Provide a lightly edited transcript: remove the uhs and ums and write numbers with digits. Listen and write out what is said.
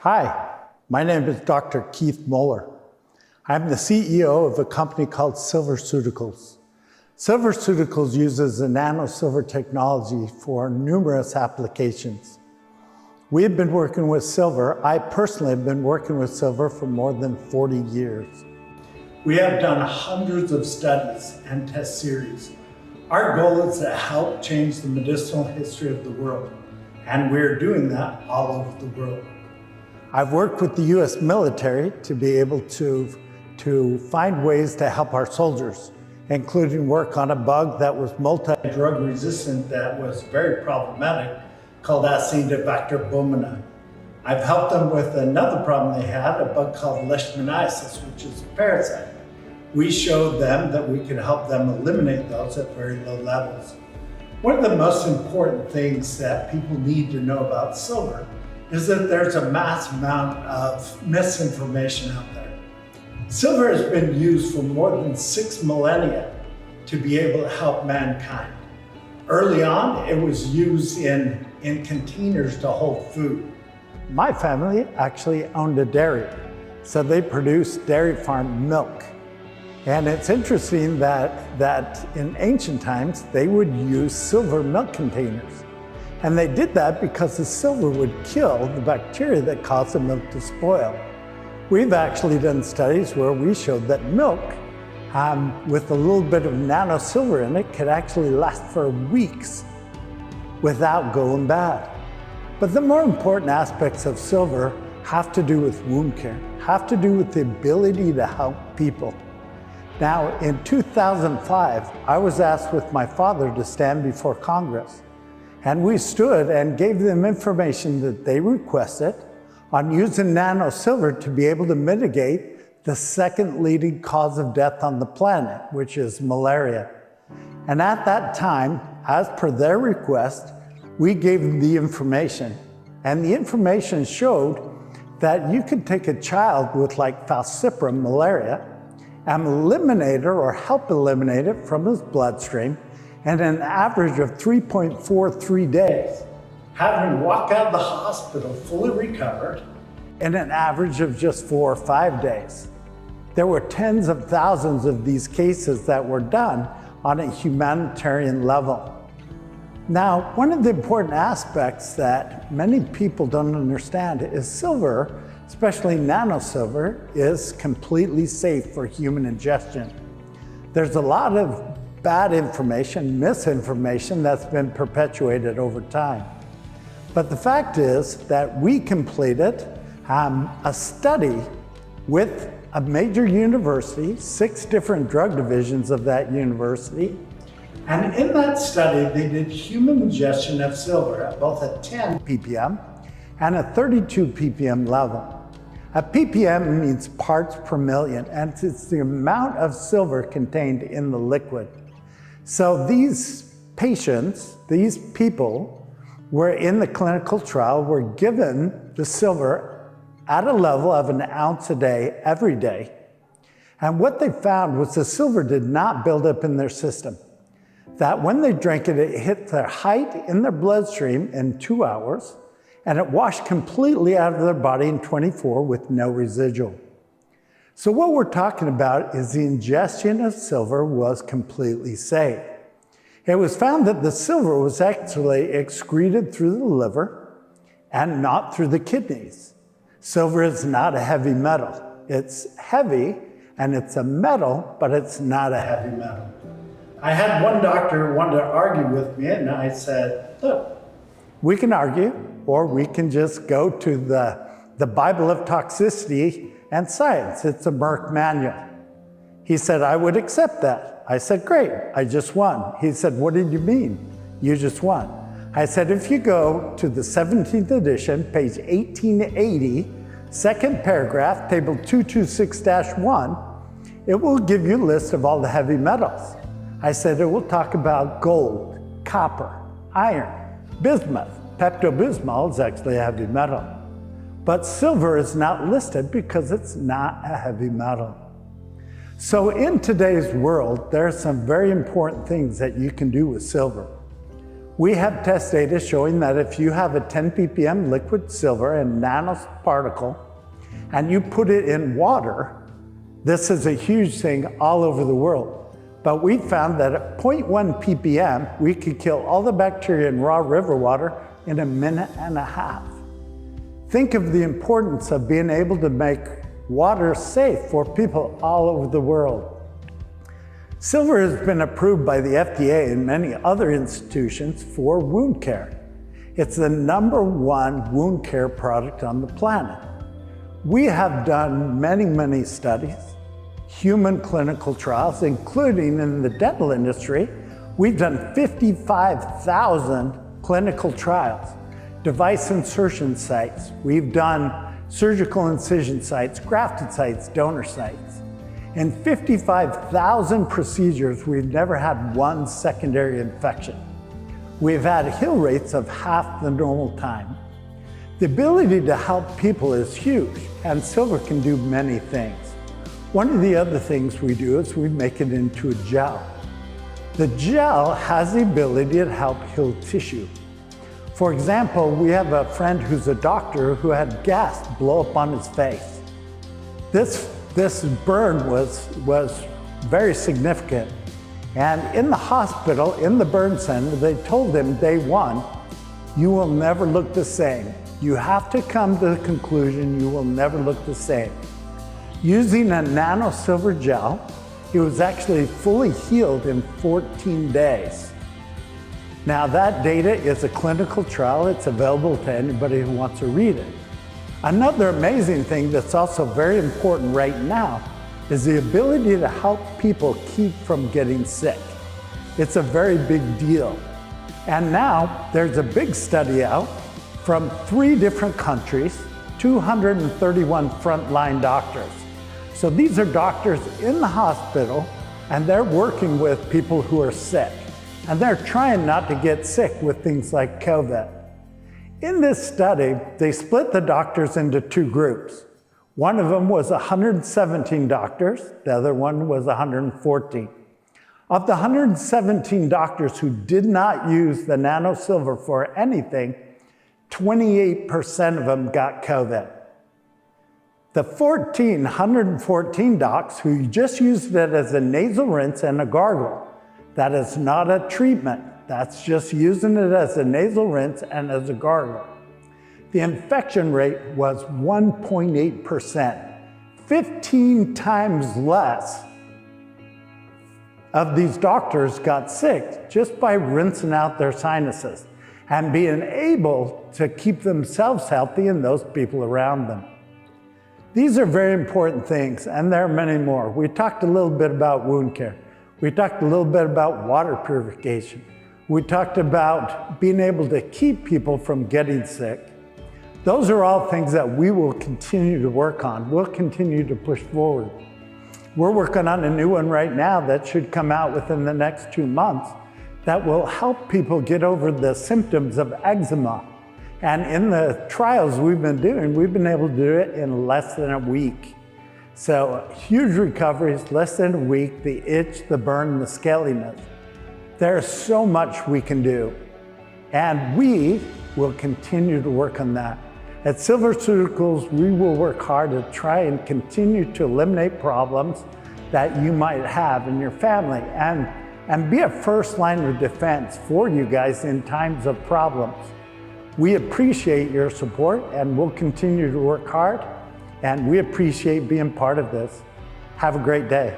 Hi, my name is Dr. Keith Moeller. I'm the CEO of a company called Silverceuticals. Silverceuticals uses the nano-silver technology for numerous applications. We have been working with silver. I personally have been working with silver for more than 40 years. We have done hundreds of studies and test series. Our goal is to help change the medicinal history of the world, and we're doing that all over the world. I've worked with the US military to be able to find ways to help our soldiers, including work on a bug that was multi-drug resistant that was very problematic called Acinetobacter baumannii. I've helped them with another problem they had, a bug called leishmaniasis, which is a parasite. We showed them that we could help them eliminate those at very low levels. One of the most important things that people need to know about silver is that there's a mass amount of misinformation out there. Silver has been used for more than 6 millennia to be able to help mankind. Early on, it was used in containers to hold food. My family actually owned a dairy, so they produced dairy farm milk. And it's interesting that in ancient times, they would use silver milk containers. And they did that because the silver would kill the bacteria that cause the milk to spoil. We've actually done studies where we showed that milk with a little bit of nano-silver in it could actually last for weeks without going bad. But the more important aspects of silver have to do with wound care, have to do with the ability to help people. Now, in 2005, I was asked with my father to stand before Congress. And we stood and gave them information that they requested on using nano-silver to be able to mitigate the second leading cause of death on the planet, which is malaria. And at that time, as per their request, we gave them the information. And the information showed that you could take a child with like falciparum malaria and eliminate it or help eliminate it from his bloodstream in an average of 3.43 days, have him walk out of the hospital fully recovered in an average of just 4 or 5 days. There were tens of thousands of these cases that were done on a humanitarian level. Now, one of the important aspects that many people don't understand is silver, especially nano-silver, is completely safe for human ingestion. There's a lot of bad information, misinformation that's been perpetuated over time. But the fact is that we completed a study with a major university, 6 different drug divisions of that university. And in that study, they did human ingestion of silver at both a 10 ppm and a 32 ppm level. A ppm means parts per million, and it's the amount of silver contained in the liquid. So these patients, these people were in the clinical trial, were given the silver at a level of 1 ounce a day, every day. And what they found was the silver did not build up in their system. That when they drank it, it hit their height in their bloodstream in 2 hours, and it washed completely out of their body in 24 with no residual. So what we're talking about is the ingestion of silver was completely safe. It was found that the silver was actually excreted through the liver and not through the kidneys. Silver is not a heavy metal. It's heavy and it's a metal, but it's not a heavy metal. I had one doctor who wanted to argue with me, and I said, look, we can argue, or we can just go to the Bible of toxicity and science. It's a Merck manual. He said, I would accept that. I said, great, I just won. He said, what did you mean? You just won. I said, if you go to the 17th edition, page 1880, second paragraph, table 226-1, it will give you a list of all the heavy metals. I said, it will talk about gold, copper, iron, bismuth. Pepto-Bismol is actually a heavy metal. But silver is not listed because it's not a heavy metal. So in today's world, there are some very important things that you can do with silver. We have test data showing that if you have a 10 ppm liquid silver and nanoparticle, and you put it in water, this is a huge thing all over the world. But we found that at 0.1 ppm, we could kill all the bacteria in raw river water in a minute and a half. Think of the importance of being able to make water safe for people all over the world. Silver has been approved by the FDA and many other institutions for wound care. It's the #1 wound care product on the planet. We have done many studies, human clinical trials, including in the dental industry. We've done 55,000 clinical trials, device insertion sites. We've done surgical incision sites, grafted sites, donor sites. In 55,000 procedures, we've never had one secondary infection. We've had heal rates of half the normal time. The ability to help people is huge, and silver can do many things. One of the other things we do is we make it into a gel. The gel has the ability to help heal tissue. For example, we have a friend who's a doctor who had gas blow up on his face. This burn was very significant. And in the hospital, in the burn center, they told him day one, you will never look the same. You have to come to the conclusion you will never look the same. Using a nano-silver gel, he was actually fully healed in 14 days. Now that data is a clinical trial. It's available to anybody who wants to read it. Another amazing thing that's also very important right now is the ability to help people keep from getting sick. It's a very big deal. And now there's a big study out from 3 different countries, 231 frontline doctors. So these are doctors in the hospital, and they're working with people who are sick. And they're trying not to get sick with things like COVID. In this study, they split the doctors into 2 groups. One of them was 117 doctors, the other one was 114. Of the 117 doctors who did not use the nano-silver for anything, 28% of them got COVID. The 114 docs who just used it as a nasal rinse and a gargle, that is not a treatment. That's just using it as a nasal rinse and as a gargle. The infection rate was 1.8%, 15 times less of these doctors got sick just by rinsing out their sinuses and being able to keep themselves healthy and those people around them. These are very important things, and there are many more. We talked a little bit about wound care. We talked a little bit about water purification. We talked about being able to keep people from getting sick. Those are all things that we will continue to work on. We'll continue to push forward. We're working on a new one right now that should come out within the next 2 months that will help people get over the symptoms of eczema. And in the trials we've been doing, we've been able to do it in less than a week. So huge recoveries, less than a week, the itch, the burn, the scaliness. There's so much we can do. And we will continue to work on that. At Silverceuticals, we will work hard to try and continue to eliminate problems that you might have in your family and be a first line of defense for you guys in times of problems. We appreciate your support, and we'll continue to work hard, and we appreciate being part of this. Have a great day.